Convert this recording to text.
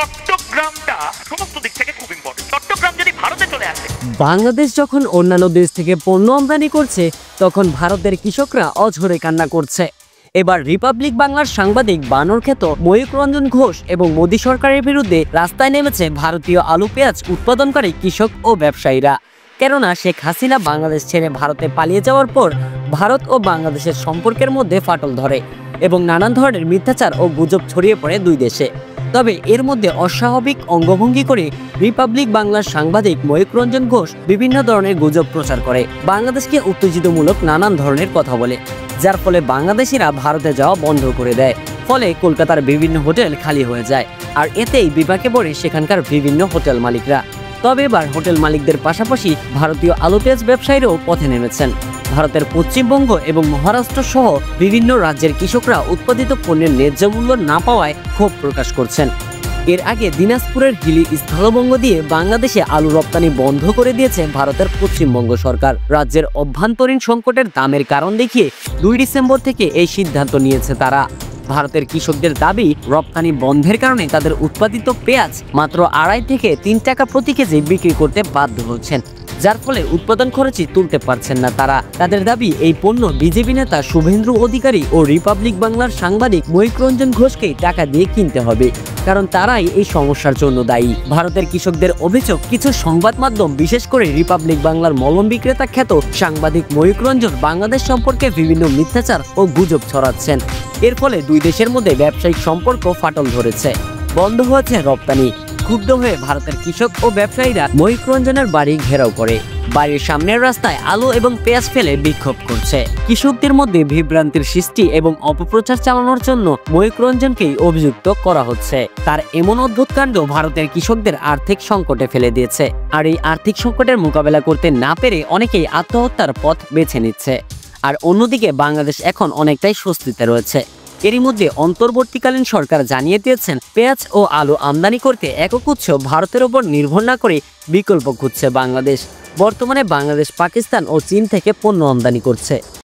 চট্টগ্রামটা সমস্ত দিক থেকে খুব ইম্পর্টেন্ট। চট্টগ্রাম যদি ভারতে চলে আসে, বাংলাদেশ যখন অন্যান্য দেশ থেকে পণ্য আমদানি করছে, তখন ভারতের কৃষকরা অঝরে কান্না করছে। এবার রিপাবলিক বাংলার সাংবাদিক বানর খ্যাত ময়ূক রঞ্জন ঘোষ এবং মোদী সরকারের বিরুদ্ধে রাস্তায় নেমেছে ভারতীয় আলু পেঁয়াজ উৎপাদনকারী কৃষক ও ব্যবসায়ীরা। কেননা শেখ হাসিনা বাংলাদেশ ছেড়ে ভারতে পালিয়ে যাওয়ার পর ভারত ও বাংলাদেশের সম্পর্কের মধ্যে ফাটল ধরে এবং নানান ধরনের মিথ্যাচার ও গুজব ছড়িয়ে পড়ে দুই দেশে। তবে এর মধ্যে অস্বাভাবিক অঙ্গভঙ্গি করে রিপাবলিক বাংলার সাংবাদিক ময়ূক রঞ্জন ঘোষ বিভিন্ন ধরনের গুজব প্রচার করে, বাংলাদেশকে উত্তেজিতমূলক নানান ধরনের কথা বলে, যার ফলে বাংলাদেশিরা ভারতে যাওয়া বন্ধ করে দেয়। ফলে কলকাতার বিভিন্ন হোটেল খালি হয়ে যায়, আর এতেই বিপাকে পড়ে সেখানকার বিভিন্ন হোটেল মালিকরা। তবে এবার হোটেল মালিকদের পাশাপাশি ভারতীয় আলু পেঁয়াজ ব্যবসায়ীরাও পথে নেমেছেন। ভারতের পশ্চিমবঙ্গ এবং মহারাষ্ট্র সহ বিভিন্ন রাজ্যের কৃষকরা উৎপাদিত পণ্যের ন্যায্য মূল্য না পাওয়ায় ক্ষোভ প্রকাশ করছেন। এর আগে দিনাজপুরের হিলি স্থলবঙ্গ দিয়ে বাংলাদেশে আলু রপ্তানি বন্ধ করে দিয়েছে ভারতের পশ্চিমবঙ্গ সরকার। রাজ্যের অভ্যন্তরীণ সংকটের দামের কারণ দেখিয়ে 2 ডিসেম্বর থেকে এই সিদ্ধান্ত নিয়েছে তারা। ভারতের কৃষকদের দাবি, রপ্তানি বন্ধের কারণে তাদের উৎপাদিত পেঁয়াজ মাত্র 2.5 থেকে 3 টাকা প্রতি কেজি বিক্রি করতে বাধ্য হচ্ছেন, যার ফলে উৎপাদন খরচই তুলতে পারছেন না তারা। তাদের দাবি, এই পণ্য বিজেপি নেতা শুভেন্দু অধিকারী ও রিপাবলিক বাংলার সাংবাদিক ময়ূক রঞ্জন ঘোষকেই টাকা দিয়ে কিনতে হবে, কারণ তারাই এই সমস্যার জন্য দায়ী। ভারতের কৃষকদের অভিযোগ, কিছু সংবাদ মাধ্যম বিশেষ করে রিপাবলিক বাংলার মলম বিক্রেতা খ্যাত সাংবাদিক ময়ূক রঞ্জন বাংলাদেশ সম্পর্কে বিভিন্ন মিথ্যাচার ও গুজব ছড়াচ্ছেন। এর ফলে দুই দেশের মধ্যে ব্যবসায়িক সম্পর্ক ফাটল ধরেছে, বন্ধ হয়েছে রপ্তানি। ক্ষুব্ধ হয়ে ভারতের কৃষক ও ব্যবসায়ীরা ময়ূক রঞ্জনের বাড়ি ঘেরাও করে বাড়ির সামনের রাস্তায় আলু এবং পেঁয়াজ ফেলে বিক্ষোভ করছে। কৃষকদের মধ্যে বিভ্রান্তির সৃষ্টি এবং অপপ্রচার চালানোর জন্য ময়ূক রঞ্জনকেই অভিযুক্ত করা হচ্ছে। তার এমন অদ্ভুত কাণ্ড ভারতের কৃষকদের আর্থিক সংকটে ফেলে দিয়েছে, আর এই আর্থিক সংকটের মোকাবেলা করতে না পেরে অনেকেই আত্মহত্যার পথ বেছে নিচ্ছে। আর অন্যদিকে বাংলাদেশ এখন অনেকটাই স্বস্তিতে রয়েছে। এরই মধ্যে অন্তর্বর্তীকালীন সরকার জানিয়ে দিয়েছেন, পেঁয়াজ ও আলু আমদানি করতে একক উৎস ভারতের ওপর নির্ভর না করে বিকল্প খুঁজছে বাংলাদেশ। বর্তমানে বাংলাদেশ পাকিস্তান ও চীন থেকে পণ্য আমদানি করছে।